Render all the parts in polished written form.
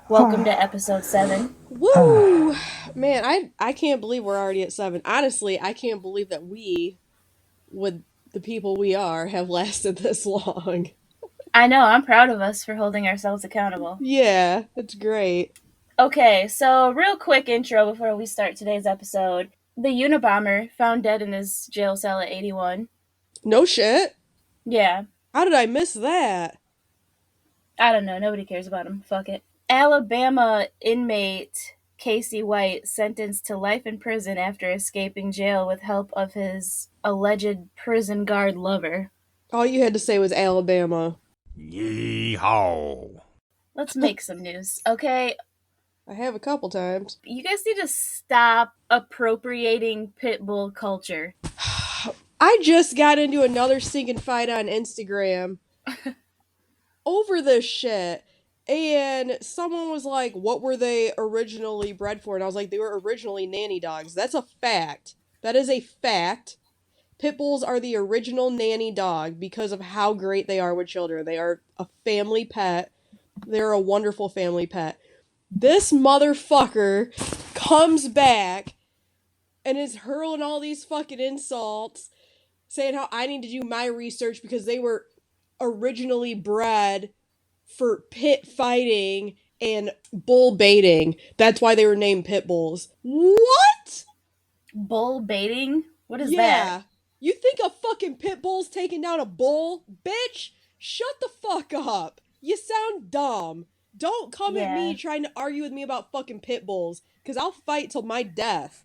Welcome to episode 7. Woo! Man, I can't believe we're already at 7. Honestly, I can't believe that we, with the people we are, have lasted this long. I know, I'm proud of us for holding ourselves accountable. Yeah, it's great. Okay, so real quick intro before we start today's episode. The Unabomber found dead in his jail cell at 81. No shit. Yeah, How did I miss that? I don't know, nobody cares about him. Fuck it. Alabama inmate Casey White sentenced to life in prison after escaping jail with help of his alleged prison guard lover. All you had to say was Alabama. Yeehaw. Let's make some news, okay? I have a couple times. You guys need to stop appropriating pit bull culture. I just got into another stinking fight on Instagram over this shit. And someone was like, what were they originally bred for? And I was like, they were originally nanny dogs. That's a fact. That is a fact. Pit bulls are the original nanny dog because of how great they are with children. They are a family pet. They're a wonderful family pet. This motherfucker comes back and is hurling all these fucking insults, saying how I need to do my research because they were originally bred for pit fighting and bull baiting. That's why they were named pit bulls. What? Bull baiting? What is Yeah. that? You think a fucking pit bull's taking down a bull? Bitch, shut the fuck up. You sound dumb. Don't come at me trying to argue with me about fucking pit bulls, because I'll fight till my death.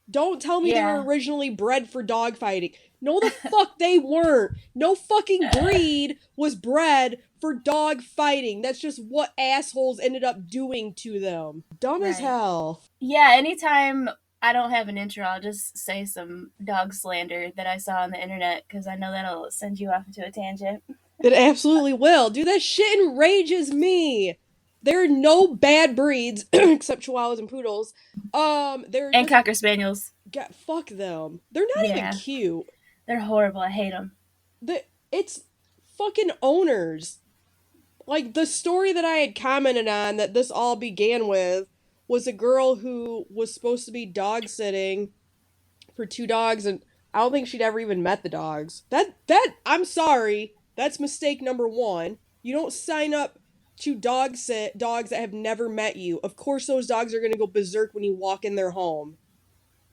Don't tell me they were originally bred for dog fighting. No, the fuck they weren't. No fucking breed was bred for dog fighting. That's just what assholes ended up doing to them. Dumb as hell. Yeah, anytime I don't have an intro, I'll just say some dog slander that I saw on the internet, because I know that'll send you off into a tangent. It absolutely will. Dude, that shit enrages me. There are no bad breeds, except Chihuahuas and Poodles. And Cocker Spaniels. Fuck them. They're not even cute. They're horrible. I hate them. It's fucking owners. Like, the story that I had commented on that this all began with was a girl who was supposed to be dog sitting for 2 dogs, and I don't think she'd ever even met the dogs. I'm sorry. That's mistake number 1. You don't sign up to dog sit dogs that have never met you. Of course those dogs are going to go berserk when you walk in their home.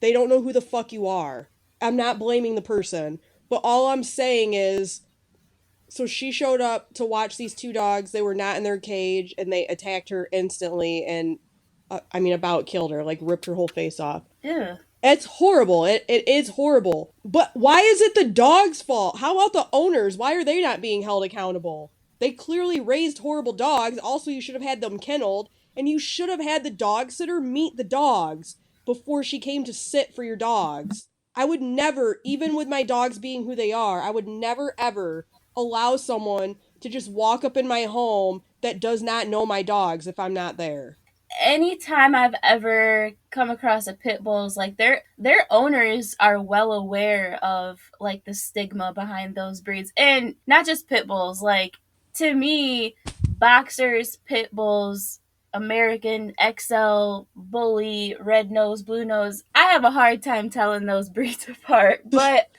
They don't know who the fuck you are. I'm not blaming the person. But all I'm saying is, so she showed up to watch these 2 dogs. They were not in their cage, and they attacked her instantly and, about killed her. Like, ripped her whole face off. Ew. It's horrible. It is horrible. But why is it the dog's fault? How about the owners? Why are they not being held accountable? They clearly raised horrible dogs. Also, you should have had them kenneled. And you should have had the dog sitter meet the dogs before she came to sit for your dogs. I would never, even with my dogs being who they are, I would never ever allow someone to just walk up in my home that does not know my dogs if I'm not there. Anytime I've ever come across a pit bulls, like their owners are well aware of like the stigma behind those breeds, and not just pit bulls. Like, to me, boxers, pit bulls, American XL, bully, red nose, blue nose, I have a hard time telling those breeds apart. But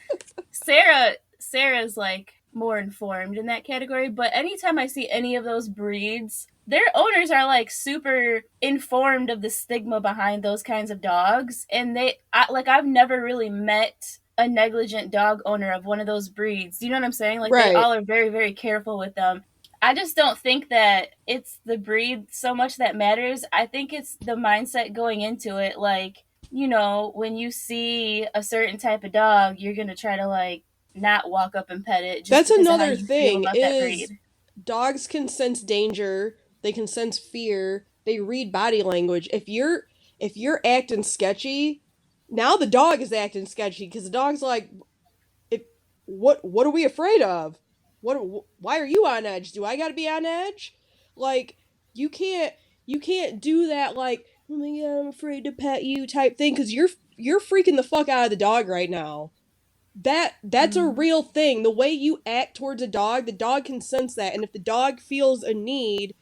Sarah's like more informed in that category. But anytime I see any of those breeds, their owners are like super informed of the stigma behind those kinds of dogs, and I've never really met a negligent dog owner of one of those breeds. You know what I'm saying? Like, They all are very, very careful with them. I just don't think that it's the breed so much that matters. I think it's the mindset going into it. Like, you know, when you see a certain type of dog, you're gonna try to like not walk up and pet it. That's another thing is dogs can sense danger. They can sense fear. They read body language. If you're acting sketchy, now the dog is acting sketchy because the dog's like, what are we afraid of? Why are you on edge? Do I got to be on edge? Like, you can't do that like, oh my god, I'm afraid to pet you type thing, because you're freaking the fuck out of the dog right now. That's a real thing. The way you act towards a dog, the dog can sense that, and if the dog feels a need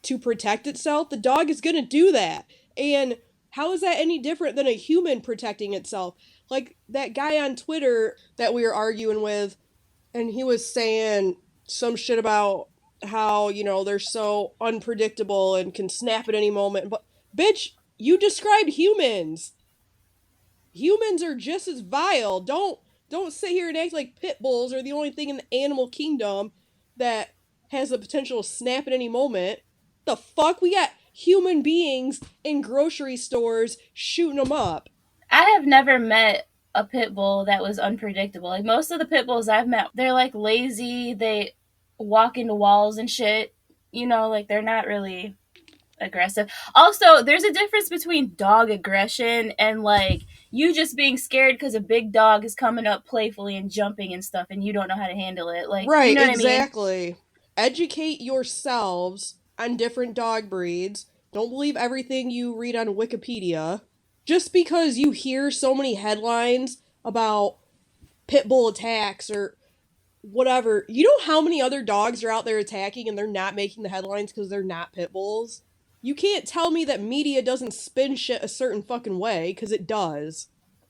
to protect itself, the dog is going to do that. And how is that any different than a human protecting itself? Like that guy on Twitter that we were arguing with, and he was saying some shit about how, they're so unpredictable and can snap at any moment. But, bitch, you described humans. Humans are just as vile. Don't sit here and act like pit bulls are the only thing in the animal kingdom that has the potential to snap at any moment. The fuck? We got human beings in grocery stores shooting them up. I have never met a pit bull that was unpredictable. Like most of the pit bulls I've met, they're like lazy, they walk into walls and shit. Like they're not really aggressive. Also, there's a difference between dog aggression and like you just being scared because a big dog is coming up playfully and jumping and stuff and you don't know how to handle it. Like, you Right, know what I mean? exactly. Educate yourselves on different dog breeds. Don't believe everything you read on Wikipedia. Just because you hear so many headlines about pit bull attacks or whatever, you know how many other dogs are out there attacking and they're not making the headlines because they're not pit bulls? You can't tell me that media doesn't spin shit a certain fucking way, because it does.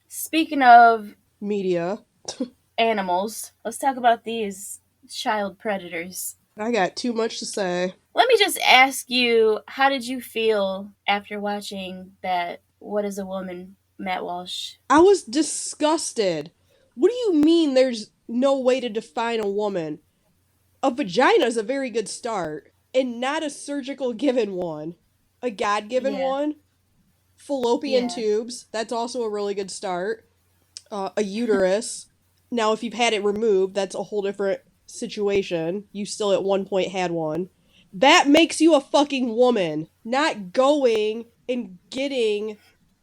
Speaking of Media. animals, let's talk about these child predators. I got too much to say. Let me just ask you, how did you feel after watching that What is a Woman, Matt Walsh? I was disgusted. What do you mean there's no way to define a woman? A vagina is a very good start, and not a surgical given one. A God given Yeah. one. Fallopian Yeah. tubes, that's also a really good start. A uterus. Now, if you've had it removed, that's a whole different situation. You still at one point had one. That makes you a fucking woman. Not going and getting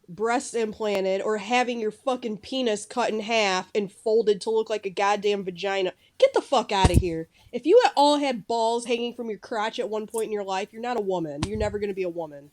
breast implanted or having your fucking penis cut in half and folded to look like a goddamn vagina. Get the fuck out of here. If you at all had balls hanging from your crotch at one point in your life, you're not a woman. You're never going to be a woman.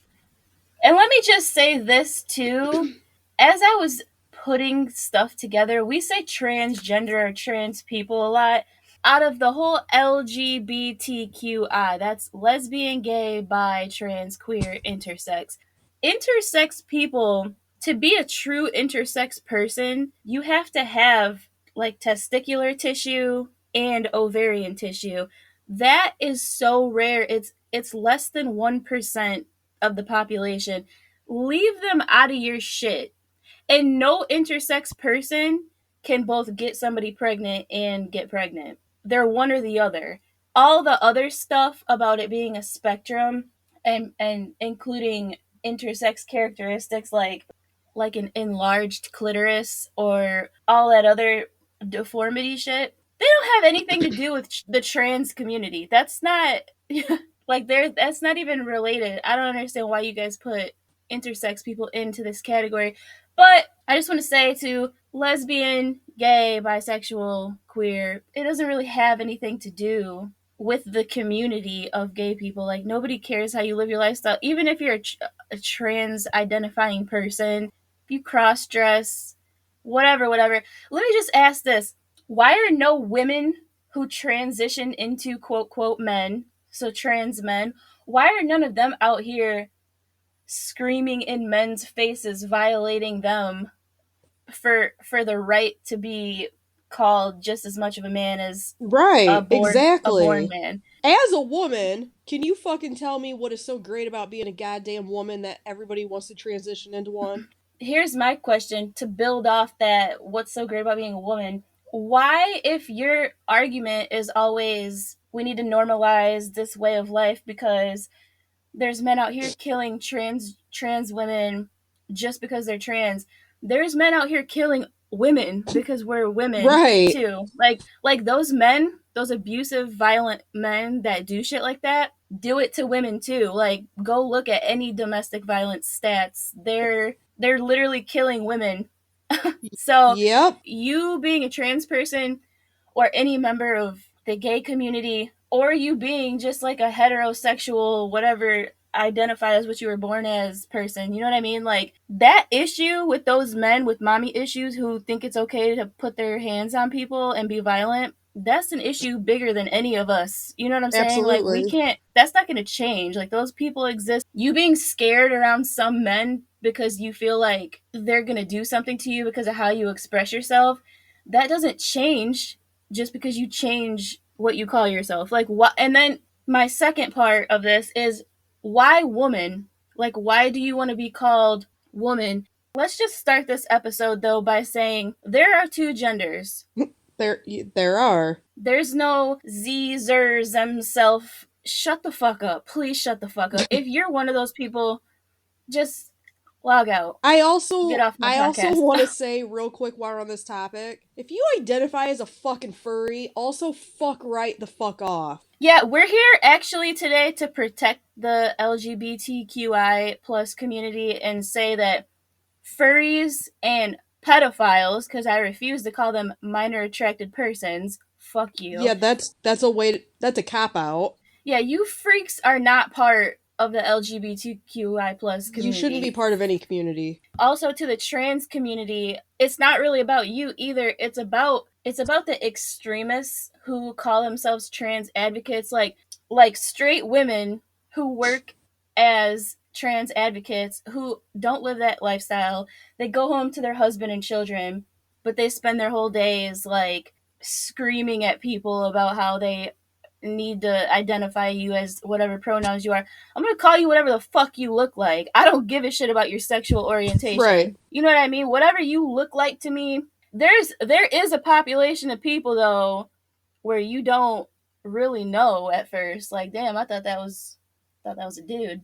And let me just say this too. As I was putting stuff together, we say transgender or trans people a lot. Out of the whole LGBTQI, that's lesbian, gay, bi, trans, queer, intersex. Intersex people, to be a true intersex person, you have to have like testicular tissue and ovarian tissue. That is so rare. It's less than 1% of the population. Leave them out of your shit. And no intersex person can both get somebody pregnant and get pregnant. They're one or the other. All the other stuff about it being a spectrum and including intersex characteristics like an enlarged clitoris or all that other deformity shit, they don't have anything to do with the trans community. That's not like that's not even related. I don't understand why you guys put intersex people into this category. But I just want to say to lesbian, gay, bisexual, queer, it doesn't really have anything to do with the community of gay people. Like nobody cares how you live your lifestyle, even if you're a trans identifying person, if you cross dress, whatever. Let me just ask this: why are no women who transition into quote quote men, so trans men, why are none of them out here screaming in men's faces, violating them for the right to be called just as much of a man as Right, a born exactly. man? As a woman, can you fucking tell me what is so great about being a goddamn woman that everybody wants to transition into one? Here's my question to build off that what's so great about being a woman. Why, if your argument is always we need to normalize this way of life because there's men out here killing trans women just because they're trans. There's men out here killing women because we're women Right. too. Like those men, those abusive, violent men that do shit like that, do it to women too. Like go look at any domestic violence stats. They're literally killing women. So Yep. you being a trans person or any member of the gay community, or you being just like a heterosexual, whatever identify as what you were born as person, you know what I mean? Like that issue with those men with mommy issues who think it's okay to put their hands on people and be violent, that's an issue bigger than any of us. You know what I'm saying? Like, we Absolutely. can't, that's not going to change. Like, those people exist. You being scared around some men because you feel like they're going to do something to you because of how you express yourself, that doesn't change just because you change what you call yourself. Like, what? And then my second part of this is, why woman? Like, why do you want to be called woman? Let's just start this episode, though, by saying there are two genders. There are. There's no Z, Zer, Zem, self. Shut the fuck up. Please shut the fuck up. If you're one of those people, just log out. Get off my I also podcast. want to say real quick while we're on this topic, if you identify as a fucking furry, also fuck right the fuck off. Yeah, we're here actually today to protect the LGBTQI plus community and say that furries and pedophiles, because I refuse to call them minor attracted persons, fuck you. Yeah, that's a cop out. Yeah, you freaks are not part of the LGBTQI plus You shouldn't be community. part of any community. Also, to the trans community, it's not really about you either. It's about the extremists who call themselves trans advocates, like straight women who work as trans advocates who don't live that lifestyle. They go home to their husband and children, but they spend their whole days like screaming at people about how they need to identify you as whatever pronouns you are. I'm gonna call you whatever the fuck you look like. I don't give a shit about your sexual Right. orientation. You know what I mean? Whatever you look like to me. There is a population of people though where you don't really know at first. Like, damn, I thought that was a dude,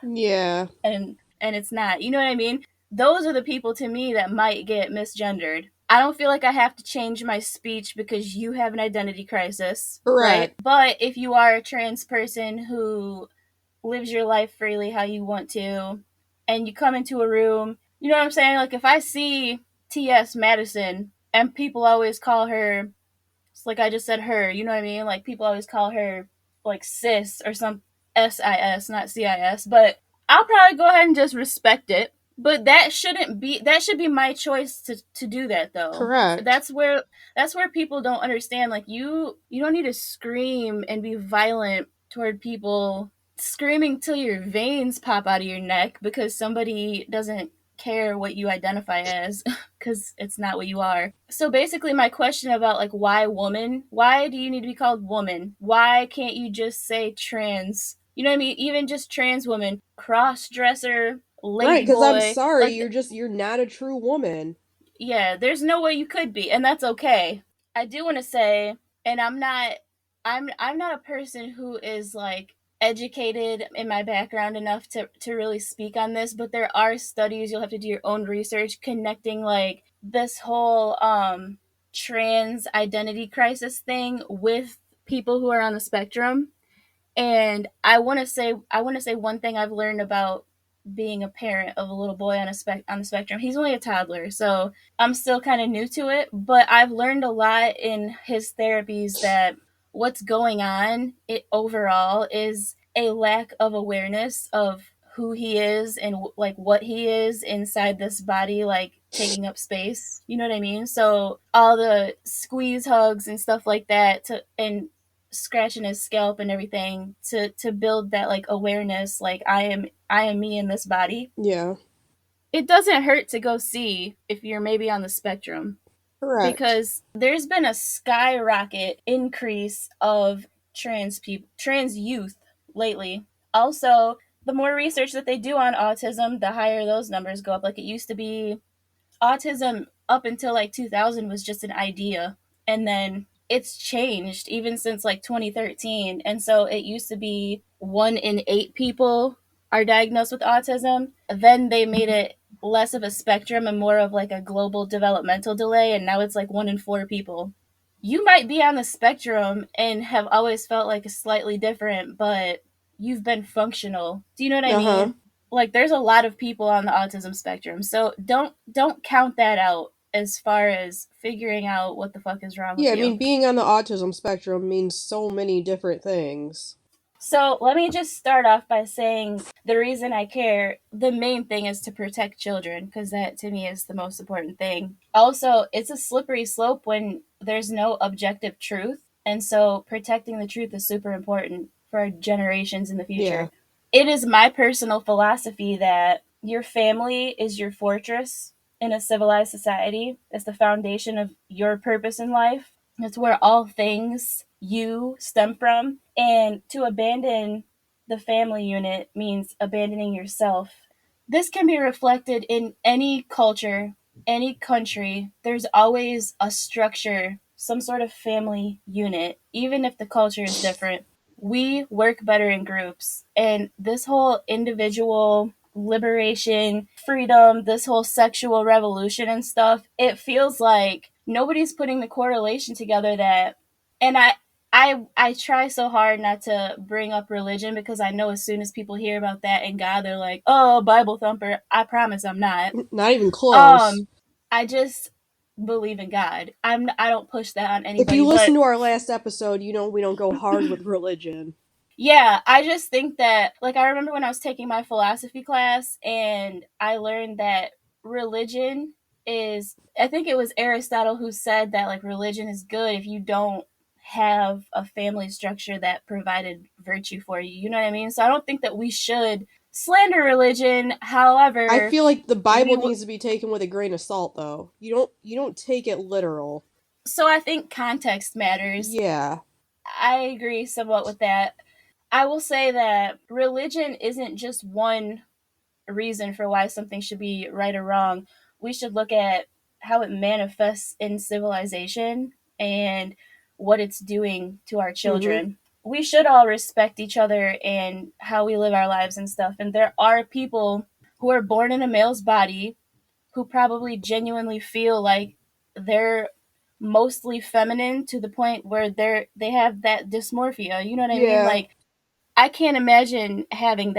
Yeah. and it's not. You know what I mean? Those are the people to me that might get misgendered. I don't feel like I have to change my speech because you have an identity crisis, right? Correct. But if you are a trans person who lives your life freely how you want to, and you come into a room, you know what I'm saying? Like, if I see T.S. Madison and people always call her, it's like I just said her, you know what I mean? Like, people always call her like sis or some SIS, not CIS, but I'll probably go ahead and just respect it. But that should be my choice to do that though. Correct. That's where people don't understand. Like, you don't need to scream and be violent toward people, screaming till your veins pop out of your neck because somebody doesn't care what you identify as because it's not what you are. So basically, my question about like why woman? Why do you need to be called woman? Why can't you just say trans? You know what I mean? Even just trans woman, cross dresser, Right, lady because I'm boy. sorry, Like, you're not a true woman. yeah, there's no way you could be, and that's okay. I do want to say, and I'm not a person who is like educated in my background enough to really speak on this, but there are studies, you'll have to do your own research connecting like this whole trans identity crisis thing with people who are on the spectrum. And I want to say one thing I've learned about being a parent of a little boy on the spectrum. He's only a toddler, so I'm still kind of new to it, but I've learned a lot in his therapies that what's going on it overall is a lack of awareness of who he is and like what he is inside this body, like taking up space. You know what I mean? So all the squeeze hugs and stuff like that to and scratching his scalp and everything to build that like awareness, like I am me in this body. Yeah. It doesn't hurt to go see if you're maybe on the spectrum, Correct. because there's been a skyrocket increase of trans youth lately. Also, the more research that they do on autism, the higher those numbers go up. Like, it used to be autism up until like 2000 was just an idea, and then it's changed even since like 2013. And so it used to be 1 in 8 people are diagnosed with autism. Then they made it less of a spectrum and more of like a global developmental delay, and now it's like 1 in 4 people. You might be on the spectrum and have always felt like a slightly different, but you've been functional. Do you know what I Uh-huh. mean? Like, there's a lot of people on the autism spectrum, so don't count that out as far as figuring out what the fuck is wrong Yeah, with I mean, you. being on the autism spectrum means so many different things. So let me just start off by saying the reason I care, the main thing is to protect children, because that to me is the most important thing. Also, it's a slippery slope when there's no objective truth. And so protecting the truth is super important for our generations in the Yeah. future. It is my personal philosophy that your family is your fortress in a civilized society. It's the foundation of your purpose in life. It's where all things you stem from. And to abandon the family unit means abandoning yourself. This can be reflected in any culture, any country. There's always a structure, some sort of family unit, even if the culture is different. We work better in groups. And this whole individual liberation, freedom, this whole sexual revolution and stuff, it feels like nobody's putting the correlation together that, and I try so hard not to bring up religion because I know as soon as people hear about that and God, they're like, "Oh, Bible thumper." I promise I'm not. Not even close. Um, I just believe in God. I don't push that on If anybody, you listen but to our last episode, you know we don't go hard with religion. yeah, I just think that, like, I remember when I was taking my philosophy class and I learned that religion is, I think it was Aristotle who said that, like, religion is good if you don't have a family structure that provided virtue for you. You know what I mean? So I don't think that we should slander religion. I However, feel like the we Bible needs to be taken with a grain of salt, though. You don't take it literal. so I think context matters. Yeah. I agree somewhat with that. I will say that religion isn't just one reason for why something should be right or wrong. We should look at how it manifests in civilization and what it's doing to our Mhm. children. We should all respect each other and how we live our lives and stuff. And there are people who are born in a male's body who probably genuinely feel like they're mostly feminine to the point where they have that dysmorphia. You know what I mean? Yeah. Like, I can't imagine having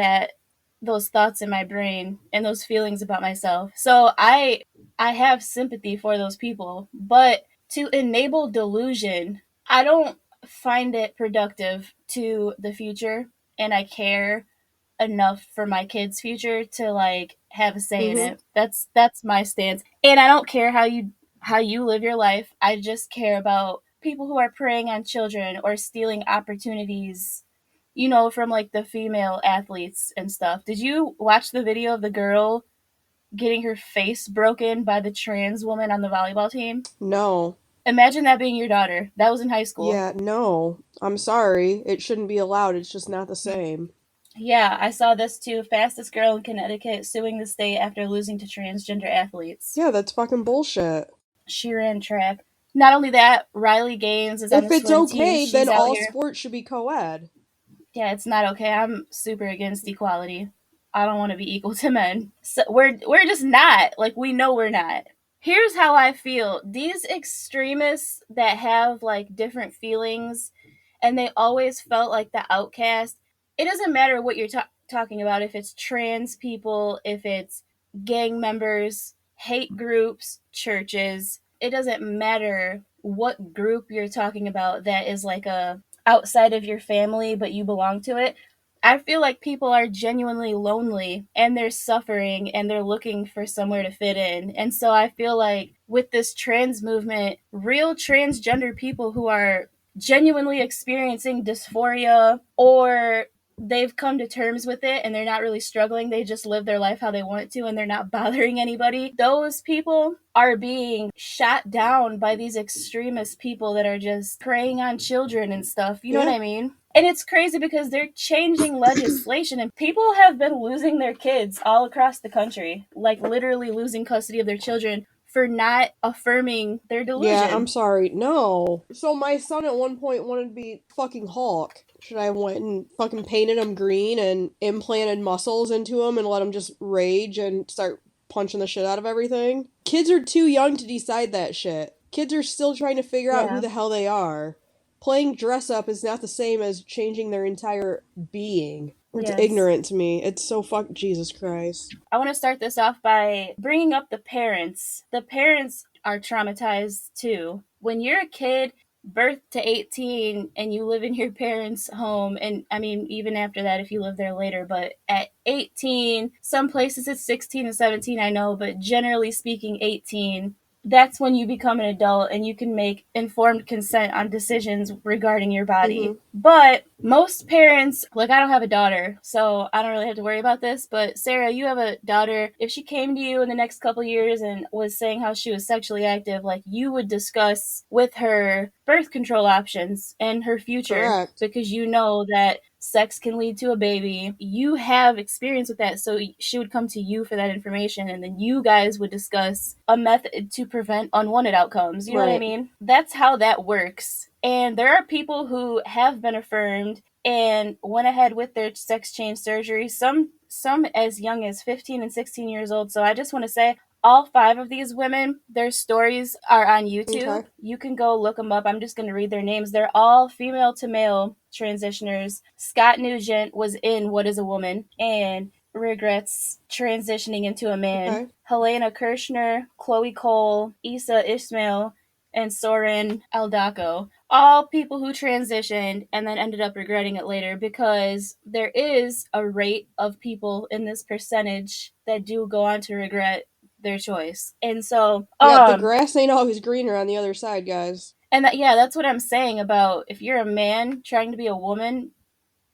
those thoughts in my brain and those feelings about myself. So I have sympathy for those people, but to enable delusion, I don't find it productive to the future, and I care enough for my kids' future to like have a say in Mhm. it. That's my stance. And I don't care how you live your life. I just care about people who are preying on children or stealing opportunities, you know, from like the female athletes and stuff. Did you watch the video of the girl getting her face broken by the trans woman on the volleyball team? No. Imagine that being your daughter. That was in high school. Yeah, no. I'm sorry. It shouldn't be allowed. It's just not the same. Yeah, I saw this too. Fastest girl in Connecticut suing the state after losing to transgender athletes. Yeah, that's fucking bullshit. She ran track. Not only that, Riley Gaines is on If the it's swim team. okay, then She's out all here. sports should be co-ed. Yeah, it's not okay. I'm super against equality. I don't want to be equal to men. So we're just not. Like, we know we're not. Here's how I feel. These extremists that have like different feelings and they always felt like the outcast. It doesn't matter what you're talking about, if it's trans people, if it's gang members, hate groups, churches. It doesn't matter what group you're talking about that is like a outside of your family but you belong to it. I feel like people are genuinely lonely and they're suffering and they're looking for somewhere to fit in. And so I feel like with this trans movement, real transgender people who are genuinely experiencing dysphoria, or they've come to terms with it and they're not really struggling, they just live their life how they want to and they're not bothering anybody, those people are being shot down by these extremist people that are just preying on children and stuff. You know what Yeah. I mean? And it's crazy because they're changing legislation and people have been losing their kids all across the country, like literally losing custody of their children for not affirming their Yeah, I'm delusion. sorry. No. So my son at one point wanted to be fucking Hulk. Should I went and fucking painted him green and implanted muscles into him and let him just rage and start punching the shit out of everything? Kids are too young to decide that shit. Kids are still trying to figure out who Yeah. the hell they are. Playing dress up is not the same as changing their entire being. It's Yes. ignorant to me. It's so fuck Jesus Christ. I want to start this off by bringing up the parents. The parents are traumatized too. When you're a kid, birth to 18, and you live in your parents' home, and I mean, even after that, if you live there later, but at 18, some places it's 16 and 17, I know, but generally speaking, 18, that's when you become an adult and you can make informed consent on decisions regarding your body. Mm-hmm. But most parents, like, I don't have a daughter, so I don't really have to worry about this. But Sarah, you have a daughter. If she came to you in the next couple years and was saying how she was sexually active, like, you would discuss with her birth control options and her future, Correct. because you know that sex can lead to a baby. You have experience with that, so she would come to you for that information, and then you guys would discuss a method to prevent unwanted outcomes. You know what I Right. mean? That's how that works. And there are people who have been affirmed and went ahead with their sex change surgery, some as young as 15 and 16 years old. So I just want to say, all 5 of these women, their stories are on YouTube. Okay. You can go look them up. I'm just going to read their names. They're all female to male transitioners. Scott Nugent was in What is a Woman and regrets transitioning into a man. Okay. Helena Kirshner, Chloe Cole, Issa Ismail, and Soren Aldako. All people who transitioned and then ended up regretting it later, because there is a rate of people in this percentage that do go on to regret their choice. And so, Yeah, the grass ain't always greener on the other side, guys. and yeah, that's what I'm saying about if you're a man trying to be a woman,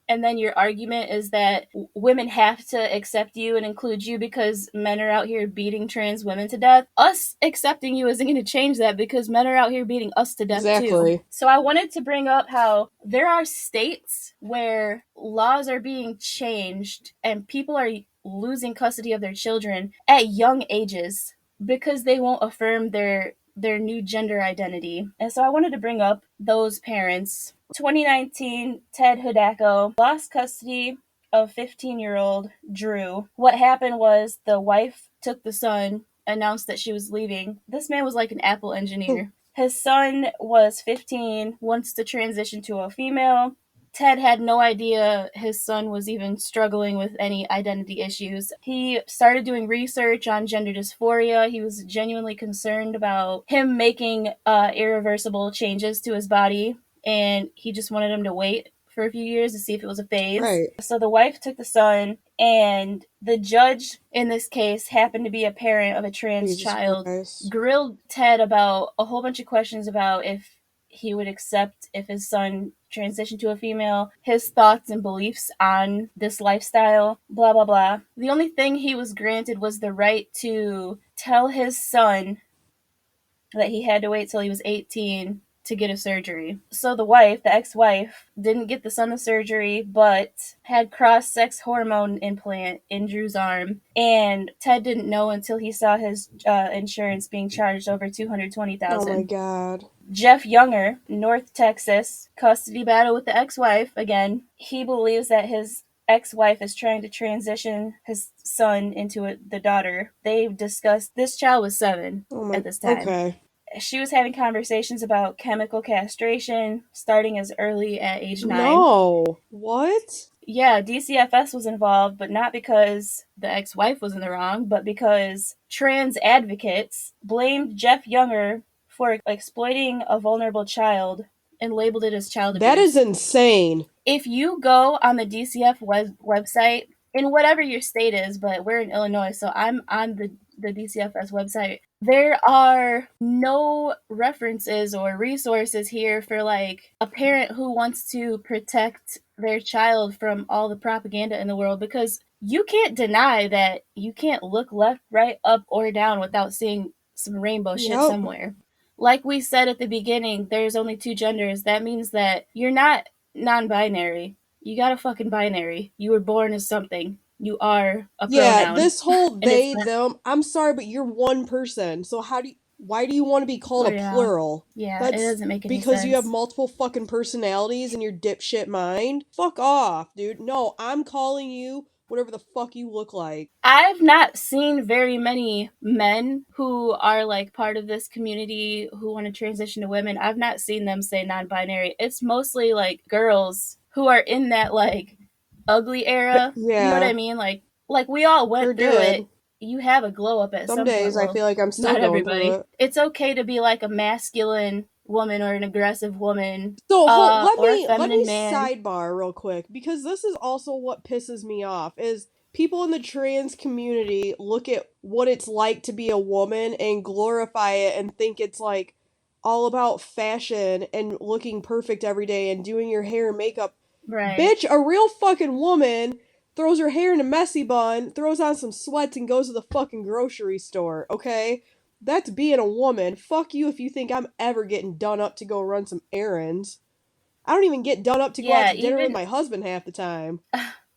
and then your argument is that women have to accept you and include you because men are out here beating trans women to death. Us accepting you isn't going to change that, because men are out here beating us to death too. Exactly. So I wanted to bring up how there are states where laws are being changed and people are losing custody of their children at young ages because they won't affirm their new gender identity. And so I wanted to bring up those parents. 2019, Ted Hidako lost custody of 15-year-old Drew. What happened was the wife took the son, announced that she was leaving. This man was like an Apple engineer. His son was 15, wants to transition to a female. Ted had no idea his son was even struggling with any identity issues. He started doing research on gender dysphoria. He was genuinely concerned about him making irreversible changes to his body, and he just wanted him to wait for a few years to see if it was a phase. Right. So the wife took the son, and the judge in this case happened to be a parent of a trans Jesus child, Christ. grilled Ted about a whole bunch of questions about if he would accept if his son transitioned to a female, his thoughts and beliefs on this lifestyle, blah, blah, blah. The only thing he was granted was the right to tell his son that he had to wait till he was 18 to get a surgery. So the wife, the ex-wife, didn't get the son the surgery, but had cross-sex hormone implant in Drew's arm. And Ted didn't know until he saw his insurance being charged over Oh my $220,000. god. Jeff Younger, North Texas, custody battle with the ex-wife again. He believes that his ex-wife is trying to transition his son into the daughter. They've discussed, this child was 7 Oh my. at this time. Okay. She was having conversations about chemical castration starting as early at age 9. No. What? Yeah, DCFS was involved, but not because the ex-wife was in the wrong, but because trans advocates blamed Jeff Younger for exploiting a vulnerable child and labeled it as child abuse. That is insane. If you go on the DCF website, in whatever your state is, but we're in Illinois, so I'm on the DCFS website, there are no references or resources here for like a parent who wants to protect their child from all the propaganda in the world, because you can't deny that you can't look left, right, up, or down without seeing some rainbow shit Yep. somewhere. Like we said at the beginning, there's only 2 genders. That means that you're not non-binary. You got a fucking binary. You were born as something. You are a Yeah, pronoun. this whole And it's they, not. them, I'm sorry, but you're one person. So why do you want to be called a Yeah. plural? Yeah, it That's doesn't make any because you have sense. multiple fucking personalities in your dipshit mind? Fuck off, dude. No, I'm calling you whatever the fuck you look like. I've not seen very many men who are like part of this community who want to transition to women. I've not seen them say non-binary. It's mostly like girls who are in that like ugly era. You know what I Yeah, mean? Like we all sure went through did. it. You have a glow up at Some some point. days I Well, feel like I'm still not going through everybody. it. It's okay to be like a masculine woman or an aggressive woman, So let or a me feminine man. sidebar real quick, because this is also what pisses me off is people in the trans community look at what it's like to be a woman and glorify it and think it's like all about fashion and looking perfect every day and doing your hair and makeup. Right. Bitch, a real fucking woman throws her hair in a messy bun, throws on some sweats, and goes to the fucking grocery store, okay? That's being a woman. Fuck you if you think I'm ever getting done up to go run some errands. I don't even get done up to go out Yeah, to dinner with even my husband half the time.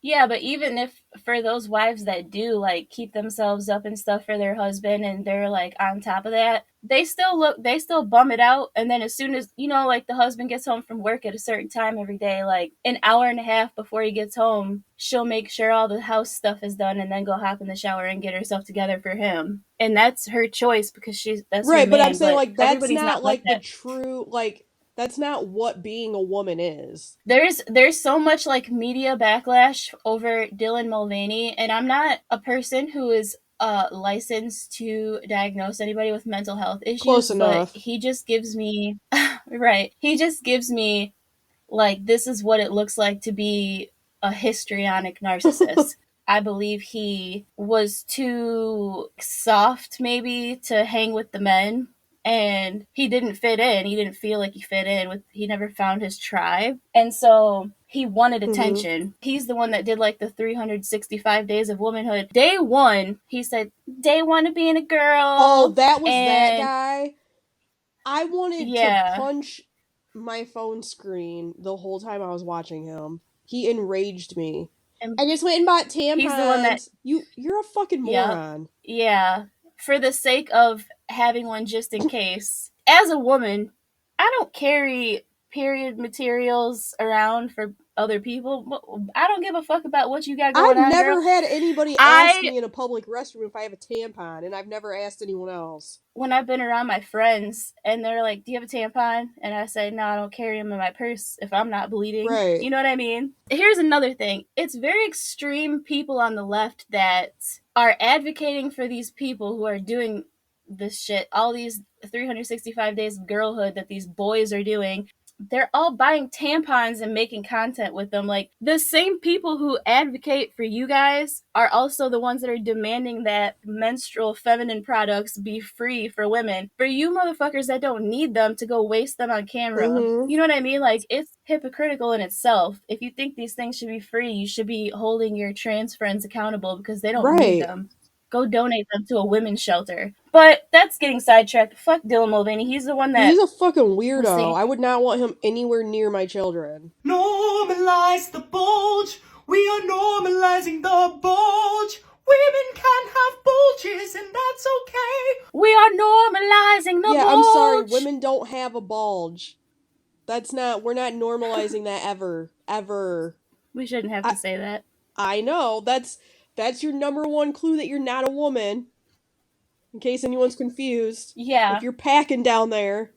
yeah, but even if for those wives that do like keep themselves up and stuff for their husband and they're like on top of that, they still bum it out, and then as soon as, like the husband gets home from work at a certain time every day, like an hour and a half before he gets home, she'll make sure all the house stuff is done and then go hop in the shower and get herself together for him. And that's her choice because that's her Right, but I'm man, saying, but like, that's everybody's not, not like like, the that. true, like, that's not what being a woman is. There's so much like media backlash over Dylan Mulvaney, and I'm not a person who is licensed to diagnose anybody with mental health Close issues, but enough. he just gives me right. He just gives me like this is what it looks like to be a histrionic narcissist. I believe he was too soft maybe to hang with the men, and he didn't fit in. He didn't feel like he fit in with he never found his tribe. And so he wanted hmm attention. He's the one that did like the 365 days of womanhood. Day 1, he said, "Day 1 of being a Oh, girl." that was that And guy? I wanted to yeah, punch my phone screen the whole time I was watching him. He enraged me. and I just went and bought he's the one that tampons. You're a fucking yep. moron. Yeah. For the sake of having one just in case. As a woman, I don't carry period materials around for other people. I don't give a fuck about what you got I've going on, girl. never had anybody ask I me in a public restroom if I have a tampon, and I've never asked anyone else. when I've been around my friends and they're like, "Do you have a tampon?" And I say, "No, I don't carry them in my purse if I'm not bleeding." Right. You know what I mean? Here's another thing. It's very extreme people on the left that are advocating for these people who are doing this shit, all these 365 days of girlhood that these boys are doing. They're all buying tampons and making content with them. Like, the same people who advocate for you guys are also the ones that are demanding that menstrual feminine products be free for women. For you motherfuckers that don't need them to go waste them on camera. Mm-hmm. You know what I mean? Like, it's hypocritical in itself. If you think these things should be free, you should be holding your trans friends accountable because they don't need Right. them. Go donate them to a women's shelter. But that's getting sidetracked. Fuck Dylan Mulvaney. He's the one He's that a fucking was weirdo. saying, I would not want him anywhere near my children. Normalize the bulge. We are normalizing the bulge. Women can have bulges, and that's okay. we are normalizing the Yeah, I'm sorry. bulge. Women don't have a bulge. We're not normalizing that ever. Ever. We shouldn't have I, to say that. I know. That's your number one clue that you're not a woman. In case anyone's confused. If Yeah, you're packing down there,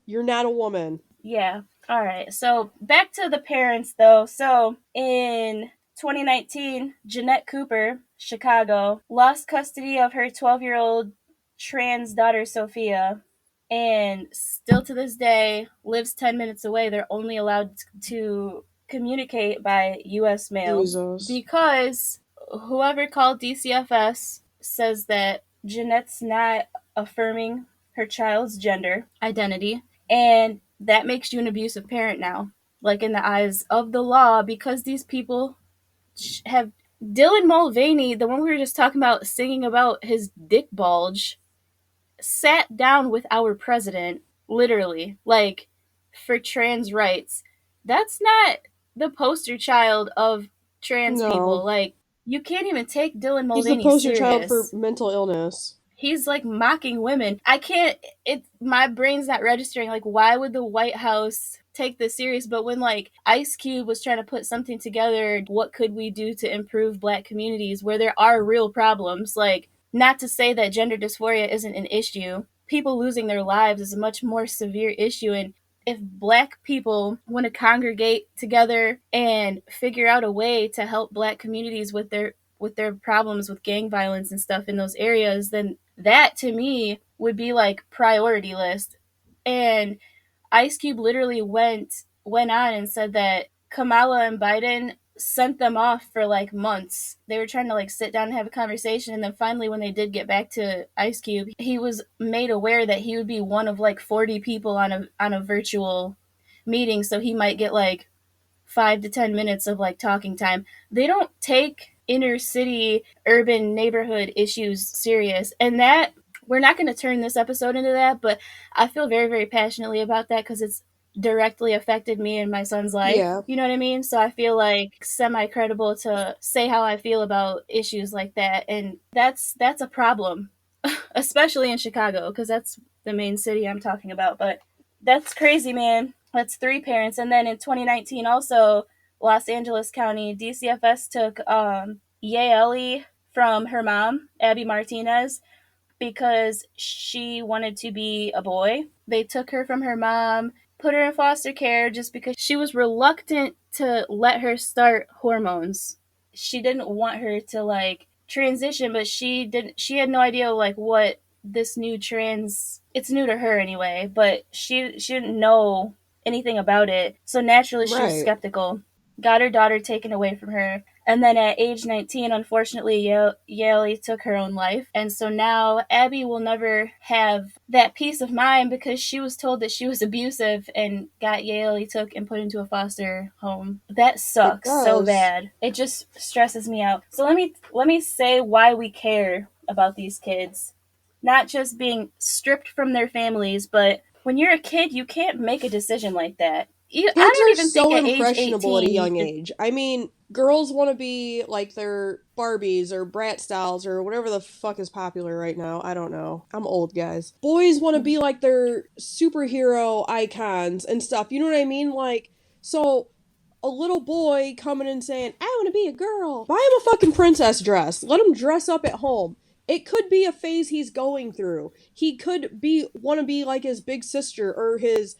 you're not a woman. yeah. All right. So back to the parents, though. So in 2019, Jeanette Cooper, Chicago, lost custody of her 12-year-old trans daughter, Sophia, and still to this day lives 10 minutes away. They're only allowed to communicate by US mail Jesus. because whoever called DCFS says that Jeanette's not affirming her child's gender identity, and that makes you an abusive parent now, like in the eyes of the law, because these people have Dylan Mulvaney, the one we were just talking about, singing about his dick bulge, sat down with our president, literally, like for trans rights. That's not the poster child of trans people. No. Like, you can't even take Dylan He's the Mulvaney poster child for serious. mental illness. He's like mocking women. I can't, my brain's not registering. Like, why would the White House take this serious? But when like Ice Cube was trying to put something together, what could we do to improve black communities where there are real problems? Like, not to say that gender dysphoria isn't an issue. People losing their lives is a much more severe issue. And if black people want to congregate together and figure out a way to help black communities with their problems with gang violence and stuff in those areas, then that to me would be like priority list. And Ice Cube literally went on and said that Kamala and Biden sent them off for like months. They were trying to like sit down and have a conversation, and then finally when they did get back to Ice Cube, he was made aware that he would be one of like 40 people on a virtual meeting, so he might get like 5 to 10 minutes of like talking time. They don't take inner city urban neighborhood issues serious, and that we're not going to turn this episode into that, but I feel very very passionately about that because it's directly affected me and my son's life. Yeah. You know what I mean? So I feel like semi credible to say how I feel about issues like that, and that's a problem, especially in Chicago because that's the main city I'm talking about. But that's crazy, man. That's 3 parents. And then in 2019, also, Los Angeles County DCFS took Yaeli from her mom, Abby Martinez, because she wanted to be a boy. They took her from her mom, put her in foster care just because she was reluctant to let her start hormones. She didn't want her to like transition, but she had no idea like what this new trans, it's new to her anyway, but she didn't know anything about it. So naturally she was Right. skeptical. Got her daughter taken away from her. And then at age 19, unfortunately, Yaeli took her own life. And so now Abby will never have that peace of mind because she was told that she was abusive and got Yaeli took and put into a foster home. That It sucks so does. bad. It just stresses me out. So let me say why we care about these kids. Not just being stripped from their families, but when you're a kid, you can't make a decision like that. I Kids don't are even think so at age impressionable at a 18 you young should. age. I mean, girls want to be like their Barbies or Brat Styles or whatever the fuck is popular right now. I don't know. I'm old, guys. Boys want to be like their superhero icons and stuff. You know what I mean? Like, so a little boy coming and saying, I want to be a girl. Buy him a fucking princess dress. Let him dress up at home. It could be a phase he's going through. He could want to be like his big sister or his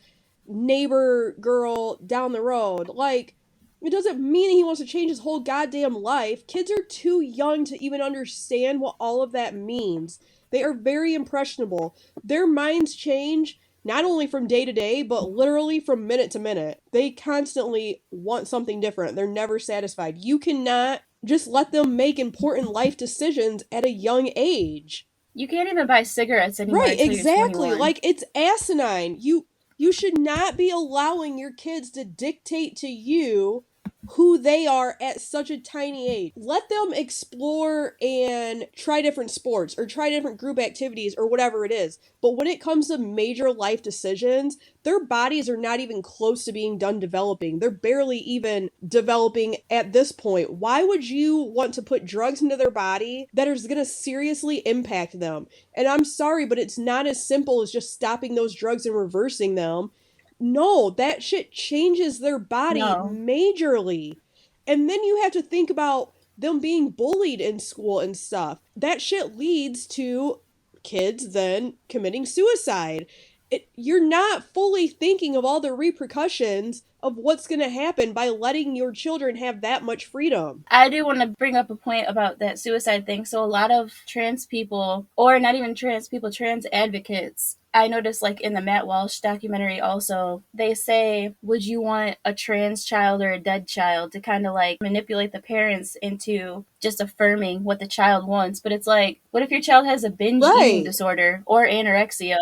neighbor girl down the road. Like, it doesn't mean he wants to change his whole goddamn life. Kids are too young to even understand what all of that means. They are very impressionable. Their minds change not only from day to day, but literally from minute to minute. They constantly want something different. They're never satisfied. You cannot just let them make important life decisions at a young age. You can't even buy cigarettes anymore Right, until you're exactly. 21. Like, it's asinine. You should not be allowing your kids to dictate to you who they are at such a tiny age. Let them explore and try different sports or try different group activities or whatever it is. But when it comes to major life decisions, their bodies are not even close to being done developing. They're barely even developing at this point. Why would you want to put drugs into their body that is going to seriously impact them? And I'm sorry, but it's not as simple as just stopping those drugs and reversing them. No, that shit changes their body No. majorly. And then you have to think about them being bullied in school and stuff. That shit leads to kids then committing suicide. You're not fully thinking of all the repercussions of what's going to happen by letting your children have that much freedom. I do want to bring up a point about that suicide thing. So a lot of trans people, or not even trans people, trans advocates, I noticed like in the Matt Walsh documentary also, they say, would you want a trans child or a dead child, to kind of like manipulate the parents into just affirming what the child wants. But it's like, what if your child has a binge eating Right. disorder or anorexia?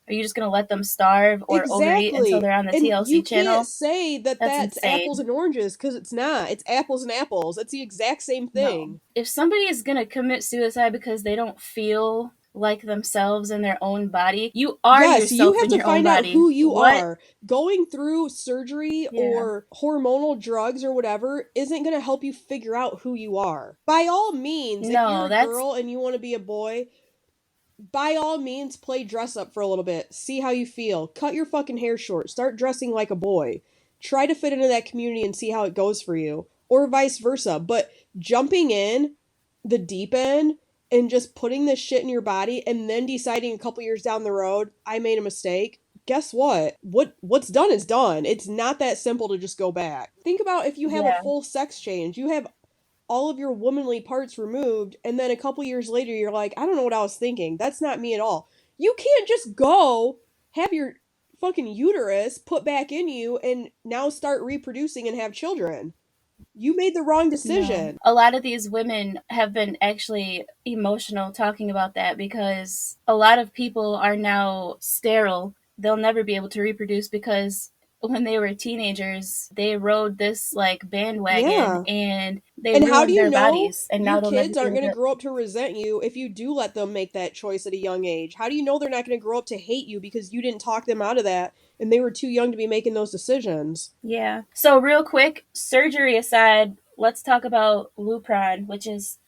Are you just going to let them starve or overeat until Exactly. they're on the And you TLC can't channel? say that That's that's apples insane. and oranges because it's not. It's apples and apples. It's the exact same No. thing. If somebody is going to commit suicide because they don't feel like themselves in their own body, you are Yes, you yourself have in to your own find out body. who you What? are. Going through surgery Yeah. or hormonal drugs or whatever isn't going to help you figure out who you are. By all means, if you're No, a that's girl and you want to be a boy, by all means, play dress up for a little bit. See how you feel. Cut your fucking hair short. Start dressing like a boy. Try to fit into that community and see how it goes for you. Or vice versa. But jumping in the deep end and just putting this shit in your body and then deciding a couple years down the road, I made a mistake. Guess what? What's done is done. It's not that simple to just go back. Think about if you have a yeah. full sex change. You have all of your womanly parts removed, and then a couple years later you're like, I don't know what I was thinking. That's not me at all. You can't just go have your fucking uterus put back in you and now start reproducing and have children. You made the wrong No. decision. A lot of these women have been actually emotional talking about that because a lot of people are now sterile. They'll never be able to reproduce because when they were teenagers, they rode this like bandwagon Yeah. and they And how do ruined you their know bodies and now your they'll never kids be aren't able going to to. grow up to resent you if you do let them make that choice at a young age? How do you know they're not going to grow up to hate you because you didn't talk them out of that and they were too young to be making those decisions? Yeah. So real quick, surgery aside, let's talk about Lupron, which is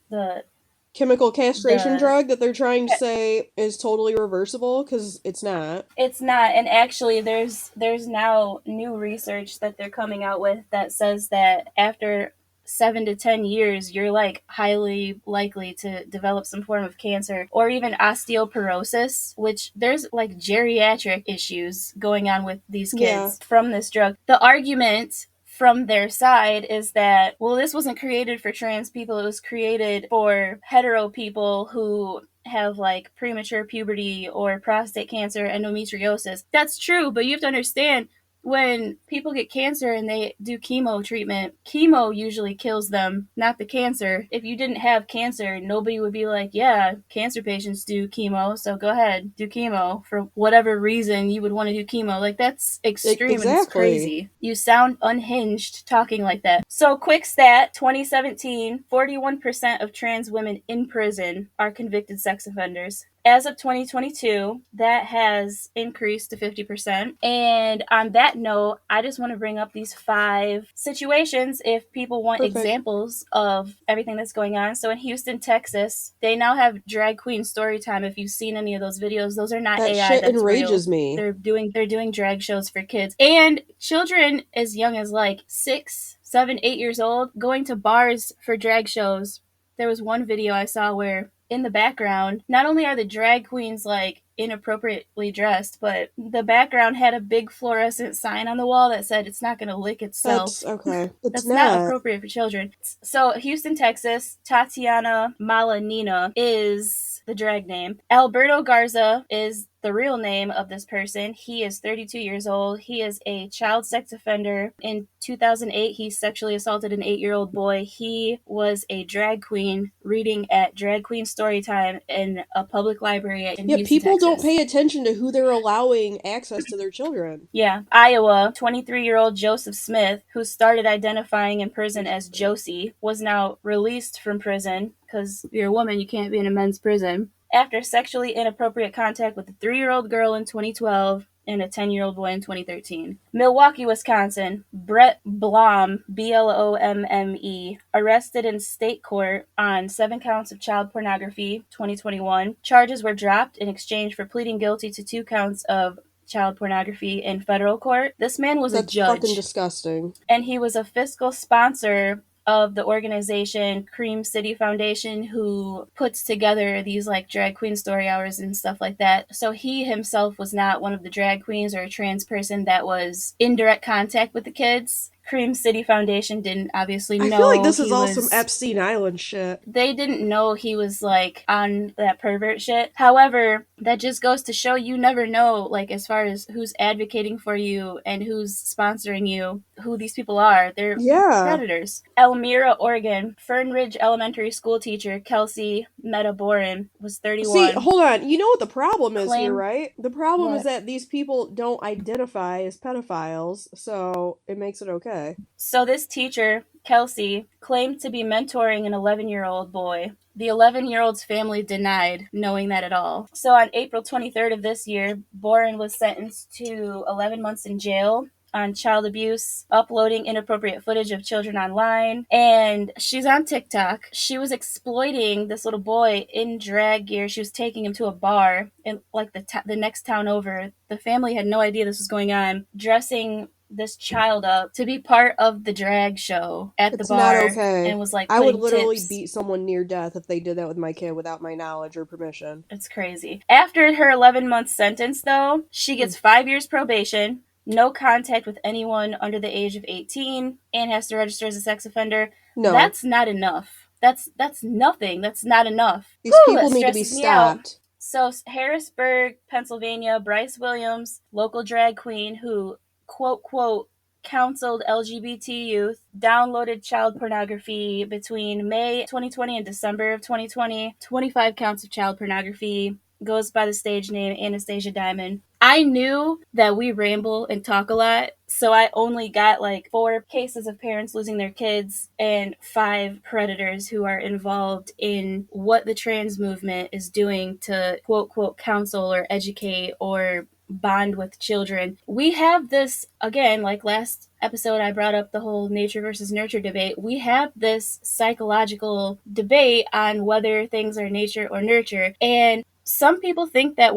Chemical castration the drug that they're trying to say is totally reversible because it's not. it's not, and actually there's now new research that they're coming out with that says that after 7 to 10 years you're like highly likely to develop some form of cancer or even osteoporosis, which there's like geriatric issues going on with these Yeah. kids from this drug. The argument from their side is that, well, this wasn't created for trans people, it was created for hetero people who have like premature puberty or prostate cancer, endometriosis. That's true, but you have to understand when people get cancer and they do chemo treatment, chemo usually kills them, not the cancer. If you didn't have cancer, nobody would be like, yeah, cancer patients do chemo, so go ahead, do chemo for whatever reason you would want to do chemo. Like, that's extreme and it's Exactly. crazy. You sound unhinged talking like that. So, quick stat, 2017, 41% of trans women in prison are convicted sex offenders. As of 2022, that has increased to 50%. And on that note, I just want to bring up these 5 situations if people want Perfect. examples of everything that's going on. So in Houston, Texas, they now have drag queen story time. If you've seen any of those videos, those are not That AI, shit that's real. enrages me. They're doing drag shows for kids and children as young as like 6, 7, 8 years old going to bars for drag shows. There was one video I saw where in the background, not only are the drag queens like inappropriately dressed, but the background had a big fluorescent sign on the wall that said it's not going to lick itself. That's okay. It's That's not not. appropriate for children. So, Houston, Texas, Tatiana Malanina is the drag name. Alberto Garza is the real name of this person. He is 32 years old. He is a child sex offender. In 2008, he sexually assaulted an 8-year-old boy. He was a drag queen reading at Drag Queen Storytime in a public library in Yeah, Houston, people don't Texas. pay attention to who they're allowing access to their children. Yeah. Iowa, 23-year-old Joseph Smith, who started identifying in prison as Josie, was now released from prison because you're a woman, you can't be in a men's prison, after sexually inappropriate contact with a 3-year-old girl in 2012 and a 10-year-old boy in 2013. Milwaukee, Wisconsin, Brett Blom, Blomme, arrested in state court on 7 counts of child pornography, 2021. Charges were dropped in exchange for pleading guilty to 2 counts of child pornography in federal court. This man was a That's fucking judge, disgusting. and he was a fiscal sponsor of the organization Cream City Foundation, who puts together these like drag queen story hours and stuff like that. So he himself was not one of the drag queens or a trans person that was in direct contact with the kids. Cream City Foundation didn't obviously know I feel like this is he all was some Epstein Island shit. they didn't know he was like on that pervert shit. However, that just goes to show you never know, like, as far as who's advocating for you and who's sponsoring you, who these people are. They're predators. Elmira, Oregon, Fern Ridge Elementary School teacher Kelsey Metaborin was 31. See, hold on. You know what the problem is here, Claim- right? The problem What? is that these people don't identify as pedophiles, so it makes it okay. So this teacher, Kelsey, claimed to be mentoring an 11-year-old boy. The 11-year-old's family denied knowing that at all. So on April 23rd of this year, Boren was sentenced to 11 months in jail on child abuse, uploading inappropriate footage of children online, and she's on TikTok. She was exploiting this little boy in drag gear. She was taking him to a bar in like the next town over. The family had no idea this was going on, dressing this child up to be part of the drag show at the bar. It's not okay. And was like I would putting literally tips. beat someone near death if they did that with my kid without my knowledge or permission. It's crazy. After her 11-month sentence, though, she gets 5 years probation, no contact with anyone under the age of 18, and has to register as a sex offender. No. That's not enough. That's nothing. That's not enough. These people need to be stopped. So Harrisburg, Pennsylvania, Bryce Williams, local drag queen who, quote, counseled LGBT youth, downloaded child pornography between May 2020 and December of 2020, 25 counts of child pornography, goes by the stage name Anastasia Diamond. I knew that we ramble and talk a lot, so I only got like 4 cases of parents losing their kids and 5 predators who are involved in what the trans movement is doing to quote, quote, counsel or educate or bond with children. We have this, again, like last episode, I brought up the whole nature versus nurture debate. We have this psychological debate on whether things are nature or nurture. And some people think that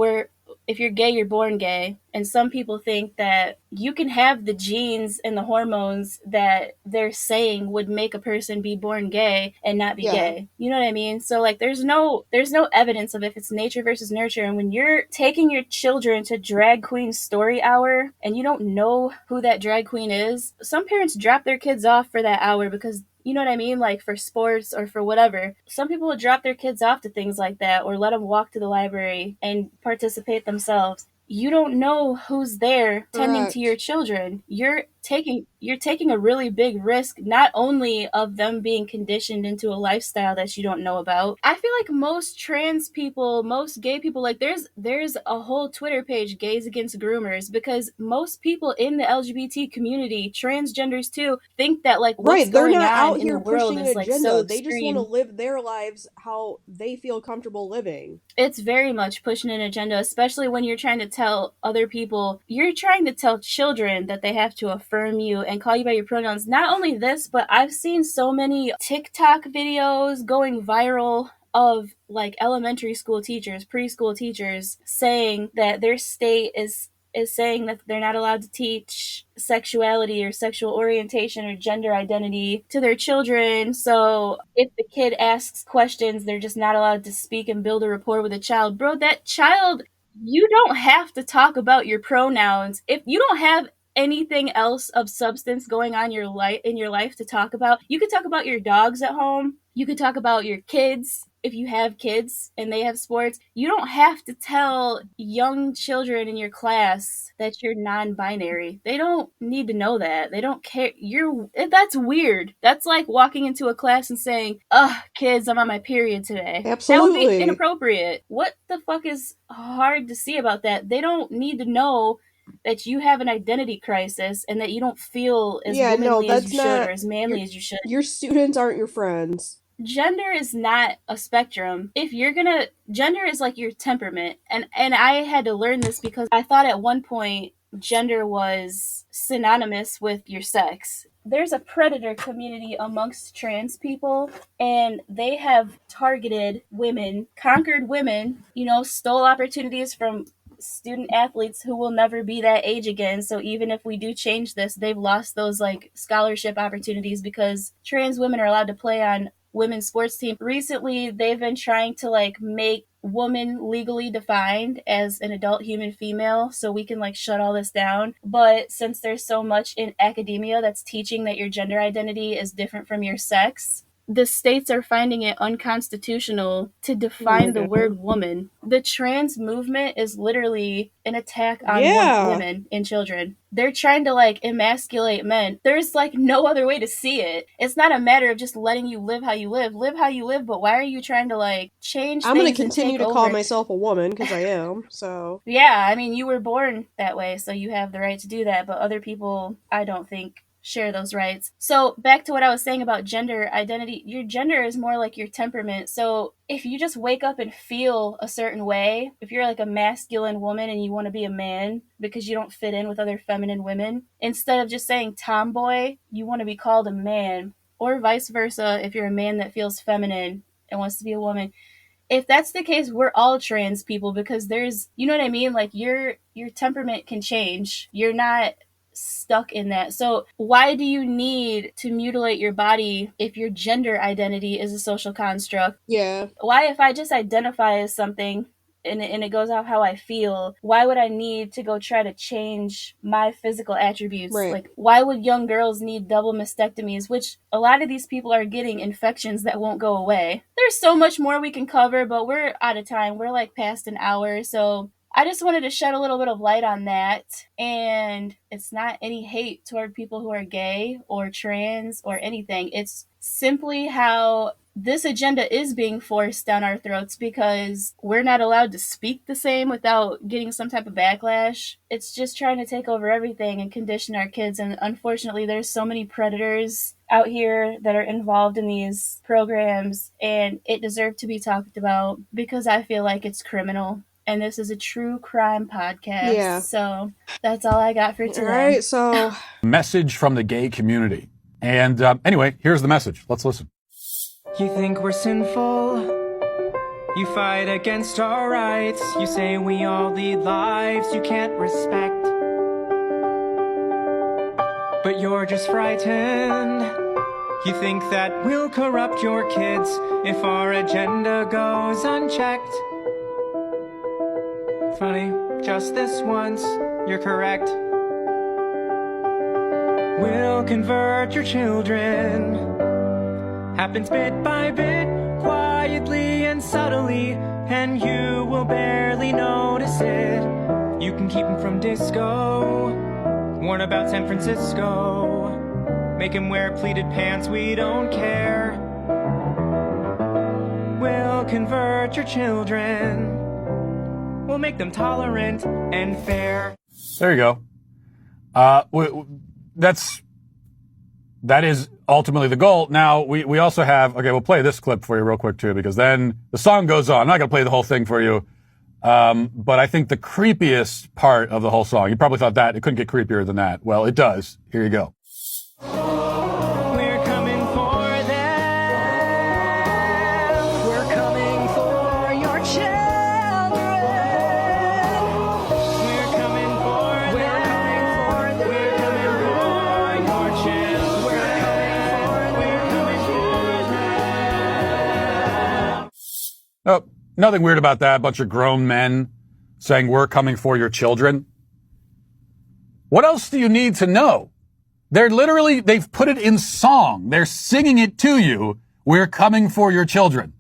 if you're gay, you're born gay. And some people think that you can have the genes and the hormones that they're saying would make a person be born gay and not be gay. You know what I mean? So like there's no evidence of if it's nature versus nurture. And when you're taking your children to drag queen story hour and you don't know who that drag queen is, some parents drop their kids off for that hour because you know what I mean? Like for sports or for whatever. Some people would drop their kids off to things like that or let them walk to the library and participate themselves. You don't know who's there tending to your children. You're taking a really big risk, not only of them being conditioned into a lifestyle that you don't know about. I feel like most trans people, most gay people, like there's a whole Twitter page, Gays Against Groomers, because most people in the LGBT community, transgenders too, think that like what's they're going not on out in here the world pushing is an like agenda. so They just want to extreme. live their lives how they feel comfortable living. It's very much pushing an agenda, especially when you're trying to tell other people, you're trying to tell children that they have to affirm you and call you by your pronouns. Not only this, but I've seen so many TikTok videos going viral of like elementary school teachers, preschool teachers saying that their state is saying that they're not allowed to teach sexuality or sexual orientation or gender identity to their children. So if the kid asks questions, they're just not allowed to speak and build a rapport with a child. Bro, that child, you don't have to talk about your pronouns. If you don't have anything else of substance going on in your life to talk about, you could talk about your dogs at home. You could talk about your kids if you have kids and they have sports. You don't have to tell young children in your class that you're non-binary. They don't need to know that. They don't care. That's weird. That's like walking into a class and saying, "Ugh, kids, I'm on my period today." That would be Absolutely. inappropriate. What the fuck is hard to see about that? They don't need to know that you have an identity crisis and that you don't feel as womanly as you should or as manly as you should. Your students aren't your friends. Gender is not a spectrum. Gender is like your temperament. And I had to learn this because I thought at one point gender was synonymous with your sex. There's a predator community amongst trans people, and they have targeted women, conquered women, stole opportunities from student athletes who will never be that age again. So even if we do change this, they've lost those like scholarship opportunities because trans women are allowed to play on women's sports team. Recently, they've been trying to like make woman legally defined as an adult human female so we can like shut all this down. But since there's so much in academia that's teaching that your gender identity is different from your sex, the states are finding it unconstitutional to define the word woman. The trans movement is literally an attack on women and children. They're trying to like emasculate men. There's like no other way to see it. It's not a matter of just letting you live how you live. Live how you live, but why are you trying to like change things? I'm going to continue to call myself a woman because I am, so. Yeah, I mean, you were born that way, so you have the right to do that, but other people, I don't think, share those rights. So back to what I was saying about gender identity, your gender is more like your temperament. So if you just wake up and feel a certain way, if you're like a masculine woman and you want to be a man because you don't fit in with other feminine women, instead of just saying tomboy, you want to be called a man, or vice versa if you're a man that feels feminine and wants to be a woman. If that's the case, we're all trans people because there's, you know what I mean? Like your temperament can change. You're not stuck in that. So why do you need to mutilate your body if your gender identity is a social construct? Yeah. Why, if I just identify as something and it goes off how I feel, why would I need to go try to change my physical attributes? Right. Like, why would young girls need double mastectomies, which a lot of these people are getting infections that won't go away? There's so much more we can cover, but we're out of time. We're like past an hour, so I just wanted to shed a little bit of light on that. And it's not any hate toward people who are gay or trans or anything. It's simply how this agenda is being forced down our throats because we're not allowed to speak the same without getting some type of backlash. It's just trying to take over everything and condition our kids. And unfortunately, there's so many predators out here that are involved in these programs, and it deserves to be talked about because I feel like it's criminal. And this is a true crime podcast. Yeah. So that's all I got for today. All right, so Message from the gay community. And anyway, here's the message. Let's listen. You think we're sinful? You fight against our rights. You say we all lead lives you can't respect. But you're just frightened. You think that we'll corrupt your kids if our agenda goes unchecked. Funny, just this once, you're correct. We'll convert your children. Happens bit by bit, quietly and subtly, and you will barely notice it. You can keep them from disco, warn about San Francisco, make him wear pleated pants, we don't care. We'll convert your children. We'll make them tolerant and fair. There you go. That is ultimately the goal. Now, we also have, okay, we'll play this clip for you real quick too, because then the song goes on. I'm not going to play the whole thing for you. But I think the creepiest part of the whole song, you probably thought that it couldn't get creepier than that. Well, it does. Here you go. We're coming for them. We're coming for your children. We're coming for them. We're coming for your children. We're coming for them. Oh, nothing weird about that. A bunch of grown men saying we're coming for your children. What else do you need to know? They've put it in song. They're singing it to you. We're coming for your children.